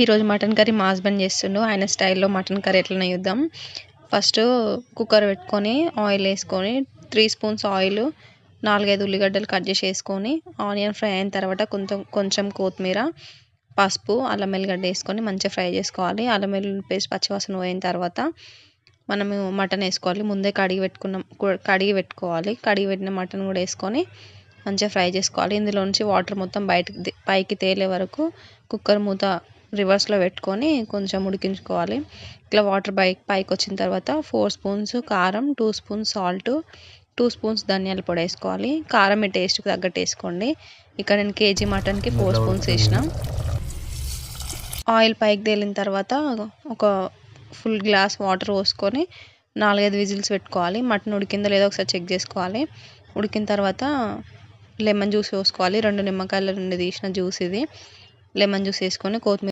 ఈరోజు mutton curry మా husband చేస్తుండు. ఆయన స్టైల్లో మటన్ కర్రీ ఎట్లనో చూద్దాం. ఫస్ట్ కుక్కర్ పెట్టుకొని ఆయిల్ వేసుకొని 3 స్పూన్స్ ఆయిల్, 4-5 ఉల్లిగడ్డలు కట్ చేసి వేసుకొని ఆనియన్ ఫ్రై అయిన తర్వాత కొంచెం కొత్తిమీర, పసుపు, అల్లం వెల్లిగడ్డ వేసుకొని మంచిగా ఫ్రై చేసుకోవాలి. అల్లం వెల్లుల్లి పేస్ట్ పచ్చివాసన పోయిన తర్వాత మనము మటన్ వేసుకోవాలి. ముందే కడిగి పెట్టుకోవాలి. కడిగి పెట్టిన మటన్ కూడా వేసుకొని మంచిగా ఫ్రై చేసుకోవాలి. ఇందులో నుంచి వాటర్ మొత్తం పైకి తేలే వరకు కుక్కర్ మూత రివర్స్లో పెట్టుకొని కొంచెం ఉడికించుకోవాలి. ఇట్లా వాటర్ పైకి వచ్చిన తర్వాత 4 స్పూన్స్ కారం, 2 స్పూన్స్ సాల్ట్, 2 స్పూన్స్ ధనియాల పొడి వేసుకోవాలి. కారం మీ టేస్ట్కి తగ్గట్టు వేసుకోండి. ఇక్కడ నేను కేజీ మటన్కి 4 స్పూన్స్ వేసిన. ఆయిల్ పైకి తేలిన తర్వాత ఒక ఫుల్ గ్లాస్ వాటర్ పోసుకొని 4-5 విజిల్స్ పెట్టుకోవాలి. మటన్ ఉడికిందో లేదో ఒకసారి చెక్ చేసుకోవాలి. ఉడికిన తర్వాత లెమన్ జ్యూస్ పోసుకోవాలి. 2 నిమ్మకాయల నుండి తీసిన జ్యూస్ ఇది. లెమన్ జ్యూస్ వేసుకొని కొత్తిమీర